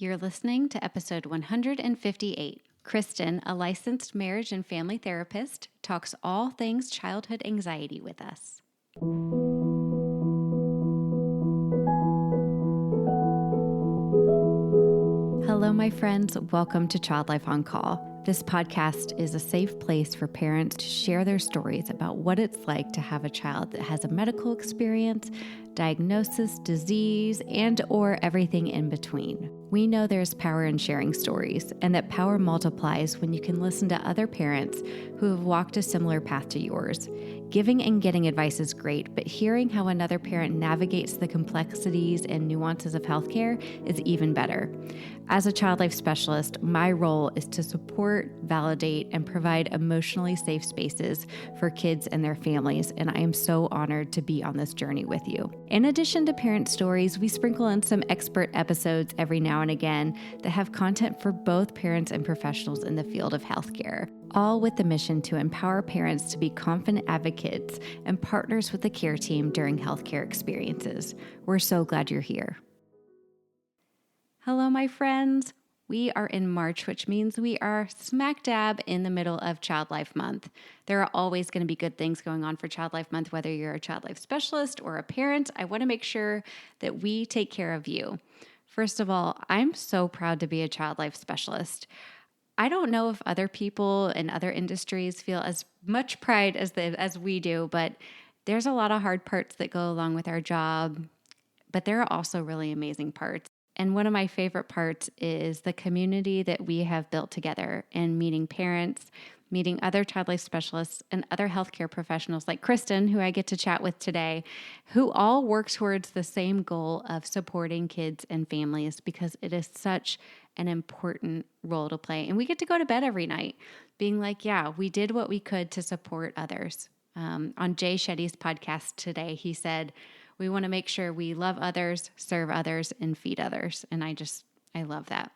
You're listening to episode 158. Kristen, a licensed marriage and family therapist, talks all things childhood anxiety with us. Hello, my friends. Welcome to Child Life on Call. This podcast is a safe place for parents to share their stories about what it's like to have a child that has a medical experience, diagnosis, disease, and or everything in between. We know there's power in sharing stories, and that power multiplies when you can listen to other parents who have walked a similar path to yours. Giving and getting advice is great, but hearing how another parent navigates the complexities and nuances of healthcare is even better. As a child life specialist, my role is to support, validate, and provide emotionally safe spaces for kids and their families, and I am so honored to be on this journey with you. In addition to parent stories, we sprinkle in some expert episodes every now and again that have content for both parents and professionals in the field of healthcare, all with the mission to empower parents to be confident advocates and partners with the care team during healthcare experiences. We're so glad you're here. Hello, my friends. We are in March, which means we are smack dab in the middle of Child Life Month. There are always going to be good things going on for Child Life Month, whether you're a child life specialist or a parent. I want to make sure that we take care of you. First of all, I'm so proud to be a child life specialist. I don't know if other people in other industries feel as much pride as we do, but there's a lot of hard parts that go along with our job, but there are also really amazing parts. And one of my favorite parts is the community that we have built together and meeting parents, meeting other child life specialists and other healthcare professionals like Kristen, who I get to chat with today, who all work towards the same goal of supporting kids and families because it is such an important role to play. And we get to go to bed every night being like, yeah, we did what we could to support others. On Jay Shetty's podcast today, he said, we want to make sure we love others, serve others, and feed others. And I love that.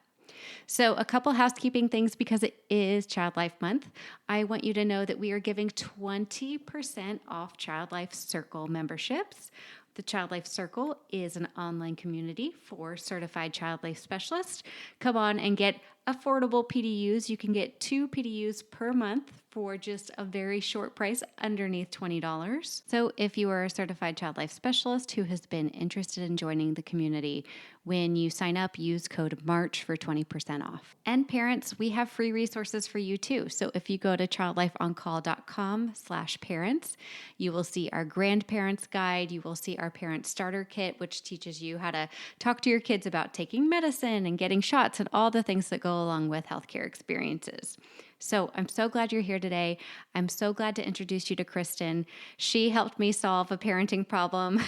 So a couple housekeeping things because it is Child Life Month. I want you to know that we are giving 20% off Child Life Circle memberships. The Child Life Circle is an online community for certified child life specialists. Come on and get affordable PDUs. You can get 2 PDUs per month for just a very short price underneath $20. So if you are a certified child life specialist who has been interested in joining the community, when you sign up, use code MARCH for 20% off. And parents, we have free resources for you too. So if you go to childlifeoncall.com/parents, you will see our grandparents guide. You will see our parent starter kit, which teaches you how to talk to your kids about taking medicine and getting shots and all the things that go along with healthcare experiences. So I'm so glad you're here today. I'm so glad to introduce you to Kristen. She helped me solve a parenting problem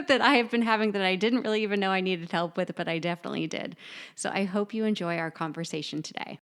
that I have been having that I didn't really even know I needed help with, but I definitely did. So I hope you enjoy our conversation today.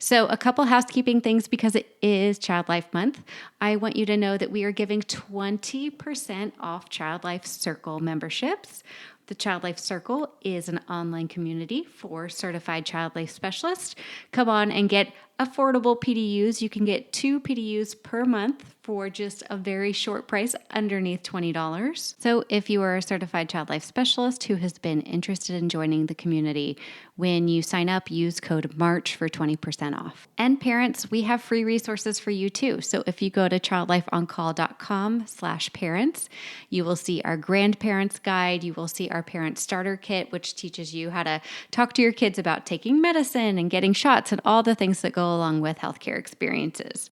So a couple housekeeping things because it is Child Life Month. I want you to know that we are giving 20% off Child Life Circle memberships. The Child Life Circle is an online community for certified child life specialists. Come on and get affordable PDUs. You can get 2 PDUs per month for just a very short price underneath $20. So if you are a certified child life specialist who has been interested in joining the community, when you sign up, use code MARCH for 20% off. And parents, we have free resources for you too. So if you go to childlifeoncall.com/parents, you will see our grandparents guide. You will see our parent starter kit, which teaches you how to talk to your kids about taking medicine and getting shots and all the things that go along with healthcare experiences.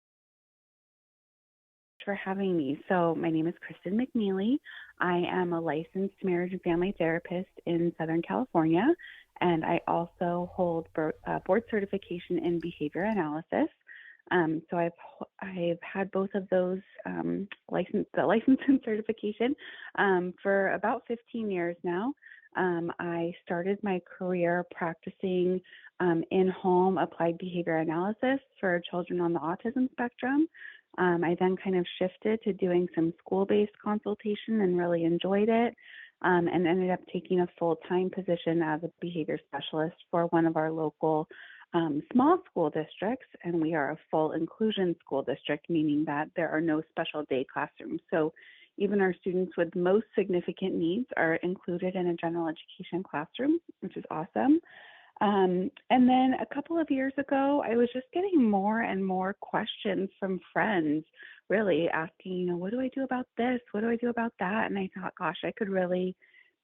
For having me. So my name is Kristen McNeely. I am a licensed marriage and family therapist in Southern California, and I also hold board certification in behavior analysis. So I've had both of those license and certification for about 15 years now. I started my career practicing in-home applied behavior analysis for children on the autism spectrum. I then kind of shifted to doing some school-based consultation and really enjoyed it, and ended up taking a full-time position as a behavior specialist for one of our local small school districts, and we are a full inclusion school district, meaning that there are no special day classrooms. So Even our students with most significant needs are included in a general education classroom, which is awesome. And then a couple of years ago, I was just getting more and more questions from friends, really asking, what do I do about this? What do I do about that? And I thought, gosh, I could really,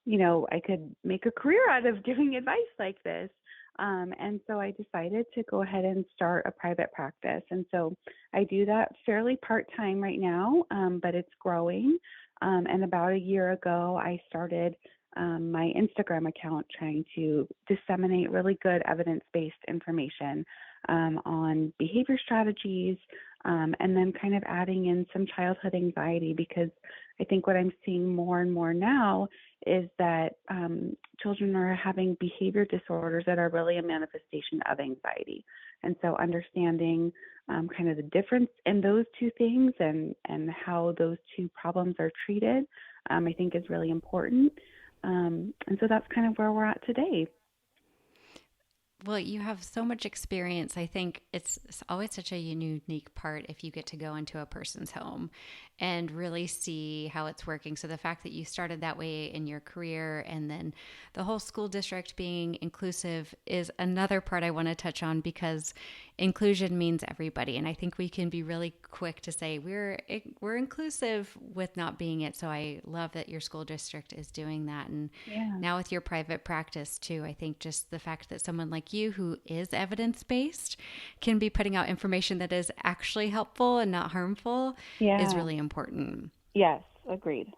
I could make a career out of giving advice like this. And so I decided to go ahead and start a private practice. And so I do that fairly part-time right now, but it's growing. And about a year ago, I started my Instagram account trying to disseminate really good evidence-based information on behavior strategies, and then kind of adding in some childhood anxiety, because I think what I'm seeing more and more now is that children are having behavior disorders that are really a manifestation of anxiety. And so understanding kind of the difference in those two things and how those two problems are treated, I think is really important. And so that's kind of where we're at today. Well, you have so much experience. I think it's always such a unique part if you get to go into a person's home and really see how it's working. So the fact that you started that way in your career, and then the whole school district being inclusive, is another part I want to touch on, because inclusion means everybody. And I think we can be really quick to say we're inclusive with not being it. So I love that your school district is doing that. And Yeah. now with your private practice too, I think just the fact that someone like you, who is evidence-based, can be putting out information that is actually helpful and not harmful is Yeah. really important. Yes. Agreed.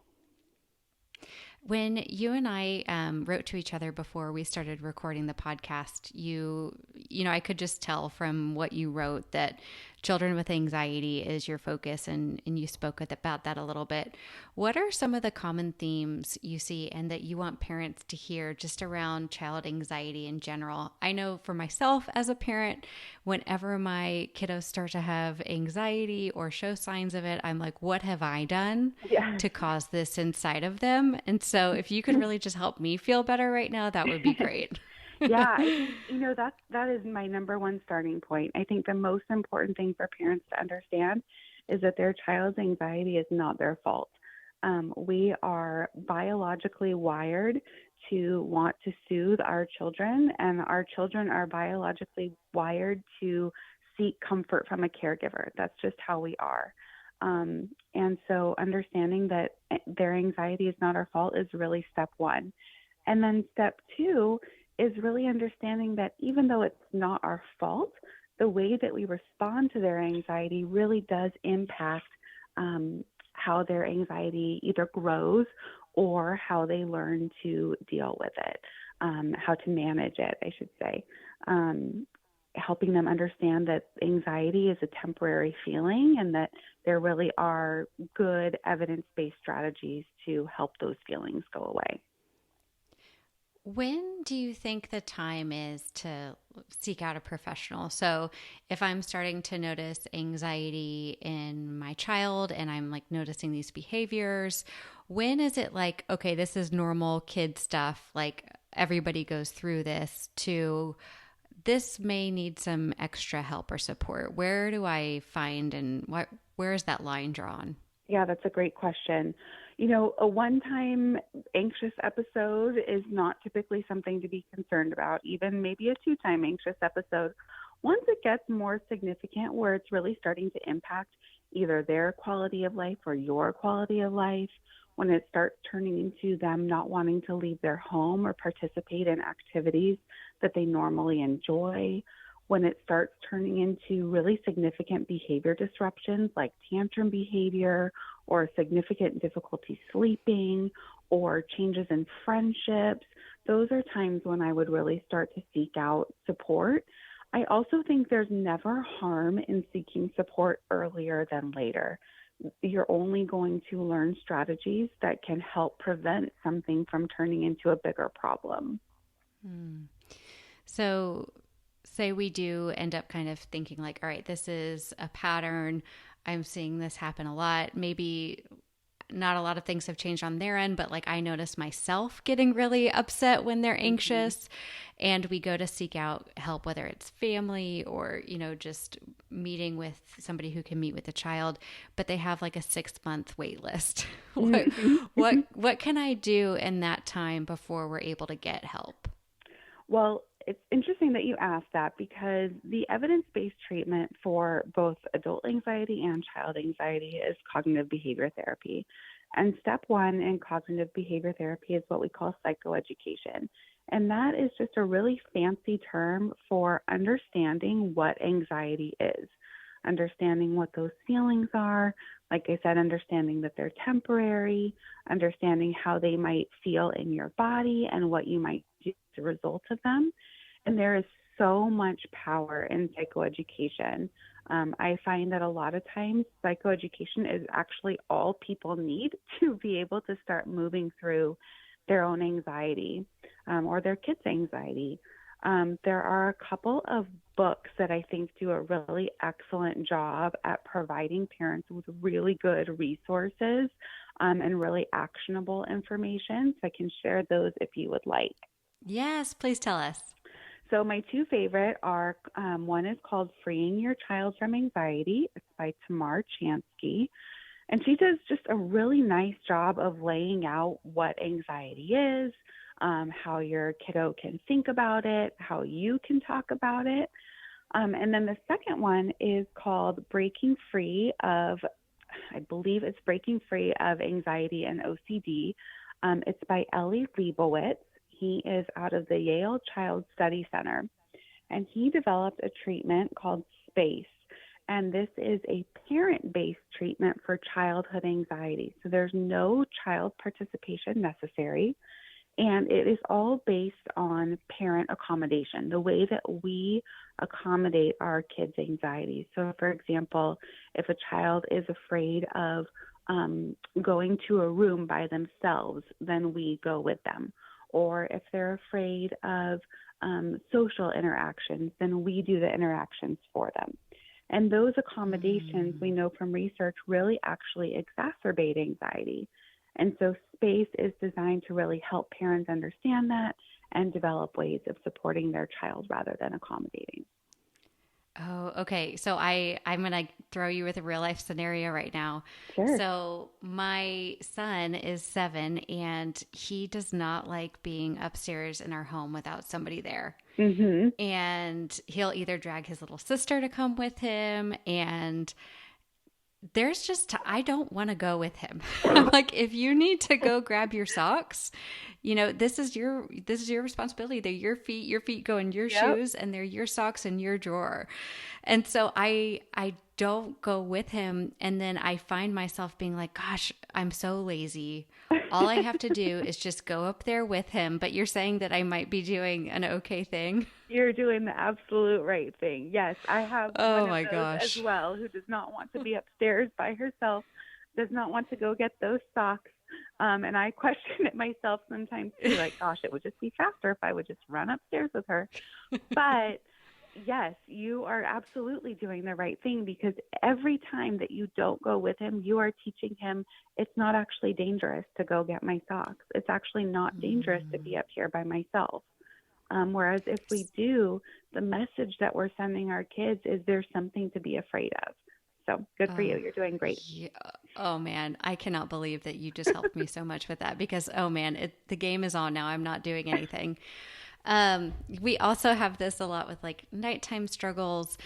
When you and I wrote to each other before we started recording the podcast, I could just tell from what you wrote that children with anxiety is your focus, and you spoke about that a little bit. What are some of the common themes you see and that you want parents to hear just around child anxiety in general? I know for myself as a parent, whenever my kiddos start to have anxiety or show signs of it, I'm like, what have I done Yeah. to cause this inside of them? And so if you could really just help me feel better right now, that would be great. Yeah, I think, that is my number one starting point. I think the most important thing for parents to understand is that their child's anxiety is not their fault. We are biologically wired to want to soothe our children, and our children are biologically wired to seek comfort from a caregiver. That's just how we are. And so understanding that their anxiety is not our fault is really step one. And then step two is really understanding that even though it's not our fault, the way that we respond to their anxiety really does impact how their anxiety either grows or how they learn to deal with it, how to manage it, I should say. Helping them understand that anxiety is a temporary feeling and that there really are good evidence-based strategies to help those feelings go away. When do you think the time is to seek out a professional? So if I'm starting to notice anxiety in my child and I'm like noticing these behaviors, when is it like, okay, this is normal kid stuff, like everybody goes through this, to this may need some extra help or support? Where do I find, and where is that line drawn? Yeah, that's a great question. A one-time anxious episode is not typically something to be concerned about, even maybe a two-time anxious episode. Once it gets more significant, where it's really starting to impact either their quality of life or your quality of life, when it starts turning into them not wanting to leave their home or participate in activities that they normally enjoy, when it starts turning into really significant behavior disruptions like tantrum behavior or significant difficulty sleeping or changes in friendships, those are times when I would really start to seek out support. I also think there's never harm in seeking support earlier than later. You're only going to learn strategies that can help prevent something from turning into a bigger problem. So say we do end up kind of thinking like, all right, this is a pattern. I'm seeing this happen a lot. Maybe not a lot of things have changed on their end, but like I notice myself getting really upset when they're anxious. And we go to seek out help, whether it's family or, just meeting with somebody who can meet with the child, but they have like a 6-month wait list. what, what can I do in that time before we're able to get help? Well, it's interesting that you asked that because the evidence-based treatment for both adult anxiety and child anxiety is cognitive behavior therapy. And step one in cognitive behavior therapy is what we call psychoeducation. And that is just a really fancy term for understanding what anxiety is, understanding what those feelings are. Like I said, understanding that they're temporary, understanding how they might feel in your body and what you might do as a result of them. And there is so much power in psychoeducation. I find that a lot of times psychoeducation is actually all people need to be able to start moving through their own anxiety or their kids' anxiety. There are a couple of books that I think do a really excellent job at providing parents with really good resources and really actionable information. So I can share those if you would like. Yes, please tell us. So my two favorite are, one is called Freeing Your Child from Anxiety. It's by Tamar Chansky. And she does just a really nice job of laying out what anxiety is, how your kiddo can think about it, how you can talk about it. And then the second one is called Breaking Free of, I believe it's Breaking Free of Anxiety and OCD. It's by Ellie Lebowitz. He is out of the Yale Child Study Center, and he developed a treatment called SPACE. And this is a parent-based treatment for childhood anxiety. So there's no child participation necessary. And it is all based on parent accommodation, the way that we accommodate our kids' anxiety. So, for example, if a child is afraid of going to a room by themselves, then we go with them. Or if they're afraid of social interactions, then we do the interactions for them. And those accommodations, we know from research, really actually exacerbate anxiety. And so SPACE is designed to really help parents understand that and develop ways of supporting their child rather than accommodating. Oh, okay. So I'm going to throw you with a real life scenario right now. Sure. So my son is 7 and he does not like being upstairs in our home without somebody there. Mm-hmm. And he'll either drag his little sister to come with him, and I don't want to go with him. I'm like, if you need to go grab your socks, this is your responsibility. They're your feet go in your shoes, and they're your socks in your drawer. And so I don't go with him. And then I find myself being like, gosh, I'm so lazy. All I have to do is just go up there with him. But you're saying that I might be doing an okay thing. You're doing the absolute right thing. Yes, I have Oh one of my those gosh. as well who does not want to be upstairs by herself, does not want to go get those socks. And I question it myself sometimes too, like, gosh, it would just be faster if I would just run upstairs with her. But yes, you are absolutely doing the right thing because every time that you don't go with him, you are teaching him it's not actually dangerous to go get my socks. It's actually not dangerous to be up here by myself. Whereas if we do, the message that we're sending our kids is there's something to be afraid of. So good for you. You're doing great. Yeah. Oh man, I cannot believe that you just helped me so much with that because, oh man, the game is on now. I'm not doing anything. We also have this a lot with like nighttime struggles.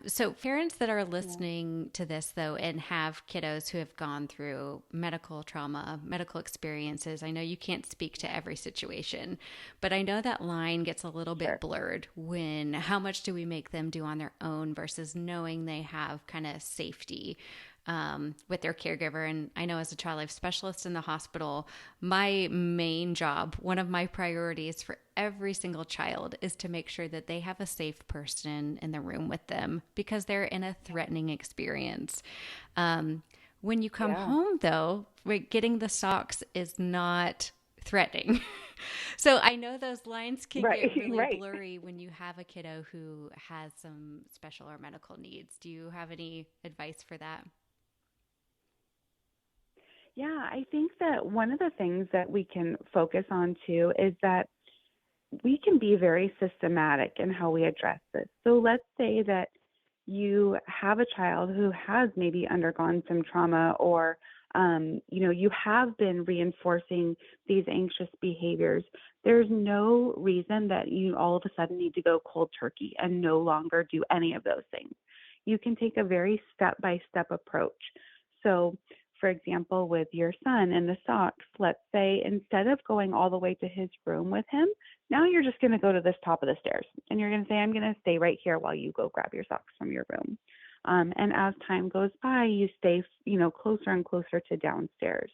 So parents that are listening to this though, and have kiddos who have gone through medical trauma, medical experiences, I know you can't speak to every situation, but I know that line gets a little bit blurred when how much do we make them do on their own versus knowing they have kind of safety with their caregiver. And I know as a child life specialist in the hospital, my main job, one of my priorities for every single child is to make sure that they have a safe person in the room with them because they're in a threatening experience. When you come home though, getting the socks is not threatening. So I know those lines can get really blurry when you have a kiddo who has some special or medical needs. Do you have any advice for that? Yeah, I think that one of the things that we can focus on too is that we can be very systematic in how we address this. So let's say that you have a child who has maybe undergone some trauma, or you have been reinforcing these anxious behaviors. There's no reason that you all of a sudden need to go cold turkey and no longer do any of those things. You can take a very step by step approach. So, for example, with your son and the socks, let's say instead of going all the way to his room with him, now you're just going to go to this top of the stairs and you're going to say, I'm going to stay right here while you go grab your socks from your room. And as time goes by, you stay, closer and closer to downstairs.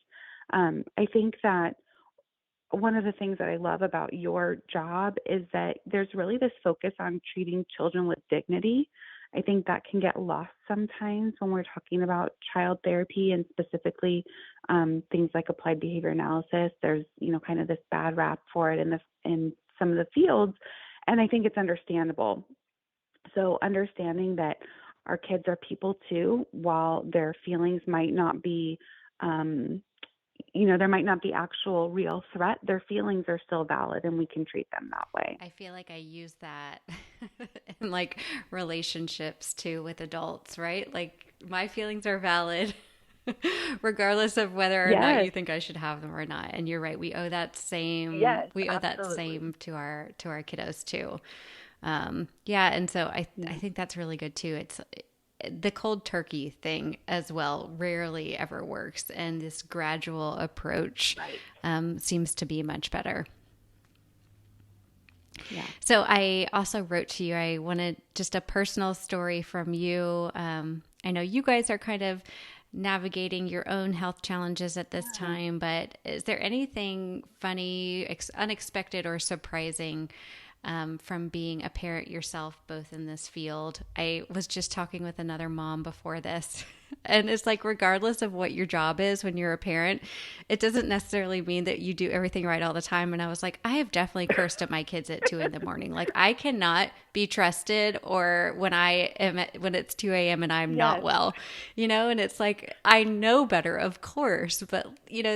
I think that one of the things that I love about your job is that there's really this focus on treating children with dignity. I think that can get lost sometimes when we're talking about child therapy, and specifically things like applied behavior analysis. There's, kind of this bad rap for it in some of the fields, and I think it's understandable. So understanding that our kids are people too, while their feelings might not be, there might not be actual real threat, their feelings are still valid and we can treat them that way. I feel like I use that in like relationships too with adults, right? Like my feelings are valid regardless of whether or not Yes, you think I should have them or not. And you're right, yes, we owe that absolutely. same to our kiddos too. Yeah, and so I Yeah. think that's really good too. It's the cold turkey thing as well rarely ever works, and this gradual approach Right. seems to be much better. Yeah. So I also wrote to you. I wanted just a personal story from you. I know you guys are kind of navigating your own health challenges at this Yeah. time, but is there anything funny, unexpected, or surprising from being a parent yourself, both in this field? I was just talking with another mom before this, and it's like, regardless of what your job is when you're a parent, it doesn't necessarily mean that you do everything right all the time. And I was like, I have definitely cursed at my kids at 2 a.m. Like, I cannot be trusted, or when it's 2 a.m. and I'm not Yes. well, and it's like, I know better, of course, but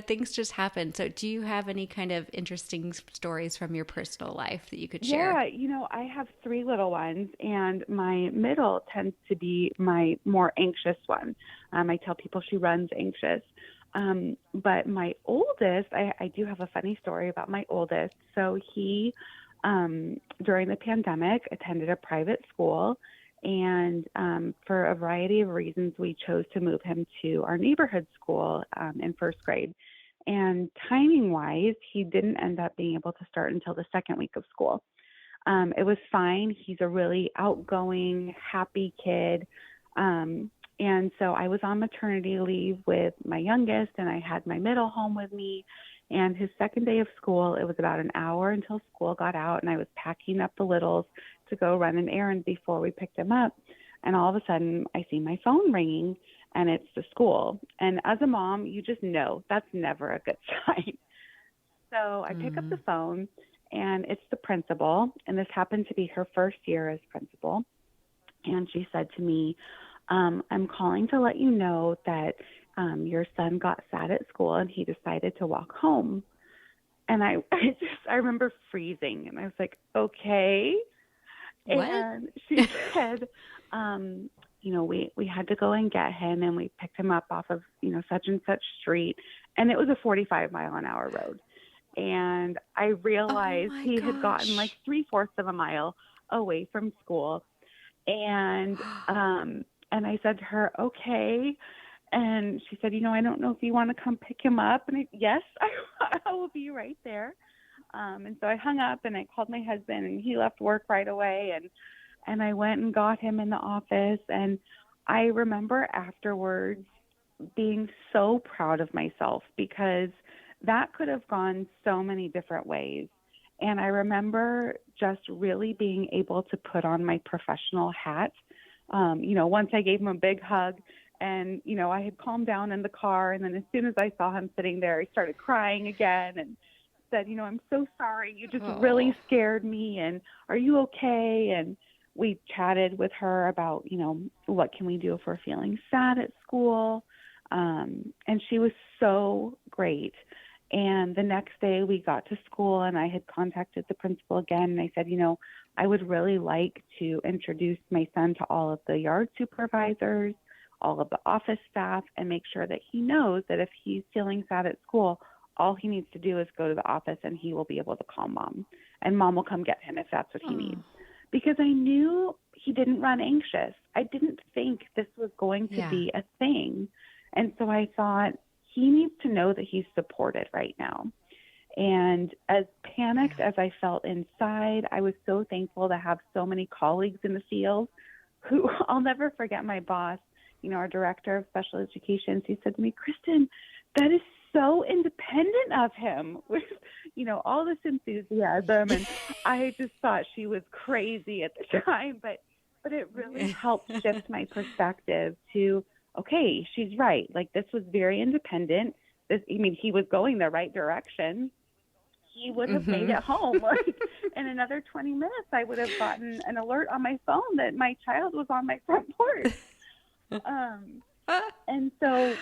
things just happen. So do you have any kind of interesting stories from your personal life that you could share? Yeah, I have three little ones, and my middle tends to be my more anxious one. I tell people she runs anxious. But my oldest, I do have a funny story about my oldest. So he, during the pandemic, attended a private school, and for a variety of reasons, we chose to move him to our neighborhood school in first grade. And timing wise, he didn't end up being able to start until the second week of school. It was fine. He's a really outgoing, happy kid. And so I was on maternity leave with my youngest, and I had my middle home with me. And his second day of school, it was about an hour until school got out, and I was packing up the littles to go run an errand before we picked him up. And all of a sudden, I see my phone ringing, and it's the school. And as a mom, you just know that's never a good sign. So I pick up the Mm. phone, and it's the principal, and this happened to be her first year as principal. And she said to me, I'm calling to let you know that your son got sad at school and he decided to walk home. And I remember freezing, and I was like, okay. What? And she said, we had to go and get him, and we picked him up off of, such and such street. And it was a 45-mile-an-hour road. And I Oh realized my he had gotten like gosh. three-fourths of a mile away from school. And and I said to her, okay. And she said, I don't know if you want to come pick him up. And yes, I will be right there. And so I hung up and I called my husband, and he left work right away. And I went and got him in the office. And I remember afterwards being so proud of myself, because that could have gone so many different ways. And I remember just really being able to put on my professional hat. Once I gave him a big hug, and, I had calmed down in the car. And then as soon as I saw him sitting there, he started crying again and said, I'm so sorry. You just really Oh. scared me. And are you okay? And we chatted with her about, what can we do if we're feeling sad at school? And she was so great. And the next day we got to school and I had contacted the principal again. And I said, I would really like to introduce my son to all of the yard supervisors, all of the office staff, and make sure that he knows that if he's feeling sad at school, all he needs to do is go to the office and he will be able to call mom. And mom will come get him if that's what he needs. Because I knew he didn't run anxious. I didn't think this was going to be a thing. And so I thought, he needs to know that he's supported right now. And as panicked as I felt inside, I was so thankful to have so many colleagues in the field who, I'll never forget my boss, our director of special education. She said to me, Kristen, that is so independent of him with, all this enthusiasm. And I just thought she was crazy at the time, but it really helped shift my perspective to, okay, she's right. Like, this was very independent. He was going the right direction. He would have made it home. Like, in another 20 minutes, I would have gotten an alert on my phone that my child was on my front porch. And so,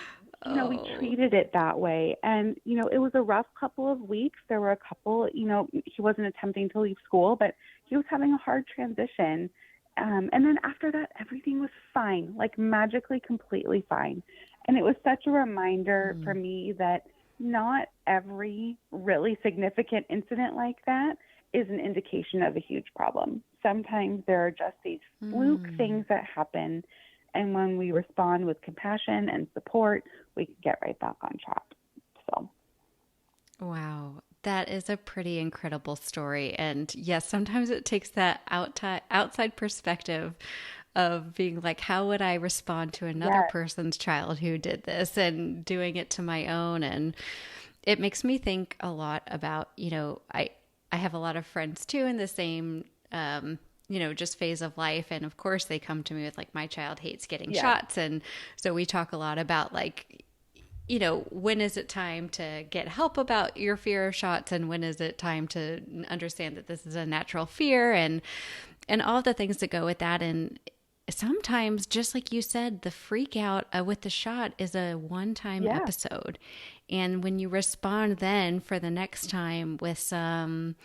we treated it that way. And, it was a rough couple of weeks. There were a couple, he wasn't attempting to leave school, but he was having a hard transition. And then after that, everything was fine, like magically, completely fine. And it was such a reminder for me that not every really significant incident like that is an indication of a huge problem. Sometimes there are just these fluke things that happen. And when we respond with compassion and support, we can get right back on track. So. Wow. That is a pretty incredible story. And yes, sometimes it takes that outside perspective of being like, how would I respond to another person's child who did this, and doing it to my own. And it makes me think a lot about, I have a lot of friends too in the same, just phase of life. And of course they come to me with like, my child hates getting shots. And so we talk a lot about like, when is it time to get help about your fear of shots, and when is it time to understand that this is a natural fear, and all the things that go with that. And sometimes, just like you said, the freak out with the shot is a one-time episode. And when you respond then for the next time with some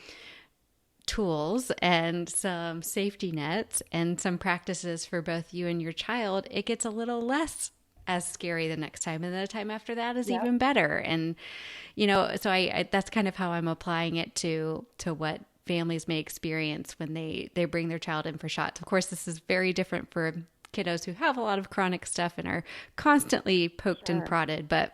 tools and some safety nets and some practices for both you and your child, it gets a little less as scary the next time, and the time after that is even better. And so I that's kind of how I'm applying it to what families may experience when they bring their child in for shots. Of course, this is very different for kiddos who have a lot of chronic stuff and are constantly poked and prodded, but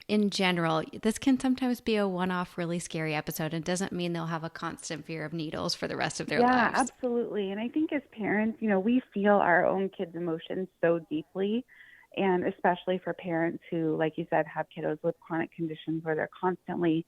in general, this can sometimes be a one-off really scary episode, and doesn't mean they'll have a constant fear of needles for the rest of their lives. Yeah, absolutely. And I think as parents, we feel our own kids' emotions so deeply. And especially for parents who, like you said, have kiddos with chronic conditions where they're constantly,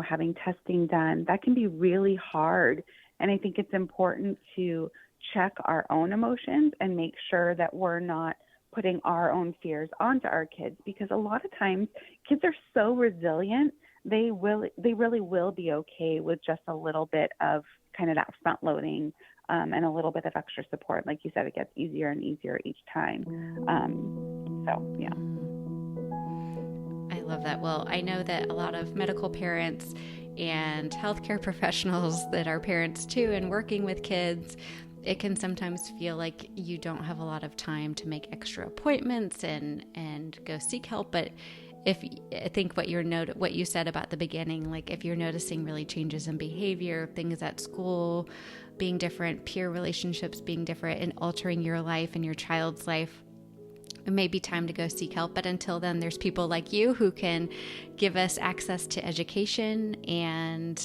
having testing done, that can be really hard. And I think it's important to check our own emotions and make sure that we're not putting our own fears onto our kids, because a lot of times kids are so resilient, they really will be okay with just a little bit of kind of that front loading and a little bit of extra support. Like you said, it gets easier and easier each time. So, yeah. I love that. Well, I know that a lot of medical parents and healthcare professionals that are parents too, and working with kids, it can sometimes feel like you don't have a lot of time to make extra appointments and go seek help. But I think what you said about the beginning, like if you're noticing really changes in behavior, things at school being different, peer relationships being different, and altering your life and your child's life, it may be time to go seek help. But until then, there's people like you who can give us access to education. And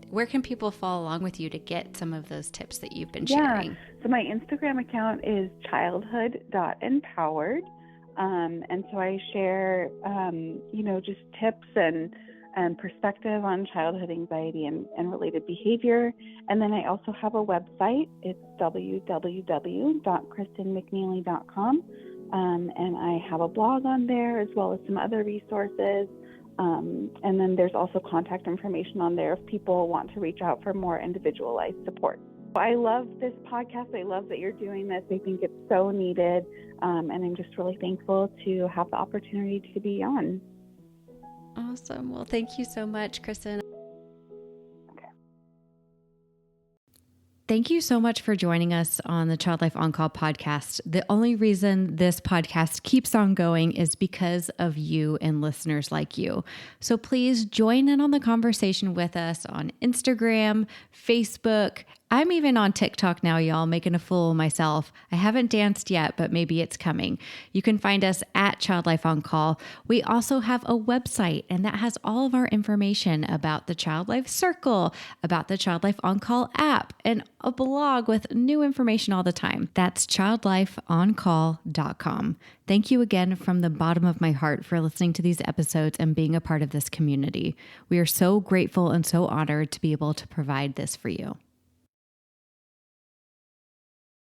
where can people follow along with you to get some of those tips that you've been sharing? So my Instagram account is childhood.empowered. And so I share, just tips and perspective on childhood anxiety and related behavior. And then I also have a website. It's www.kristenmcneely.com. And I have a blog on there as well as some other resources. And then there's also contact information on there if people want to reach out for more individualized support. I love this podcast. I love that you're doing this. I think it's so needed. And I'm just really thankful to have the opportunity to be on. Awesome. Well, thank you so much, Kristen. Thank you so much for joining us on the Child Life On Call podcast. The only reason this podcast keeps on going is because of you and listeners like you. So please join in on the conversation with us on Instagram, Facebook. I'm even on TikTok now, y'all, making a fool of myself. I haven't danced yet, but maybe it's coming. You can find us at Child Life On Call. We also have a website, and that has all of our information about the Child Life Circle, about the Child Life On Call app, and a blog with new information all the time. That's childlifeoncall.com. Thank you again from the bottom of my heart for listening to these episodes and being a part of this community. We are so grateful and so honored to be able to provide this for you.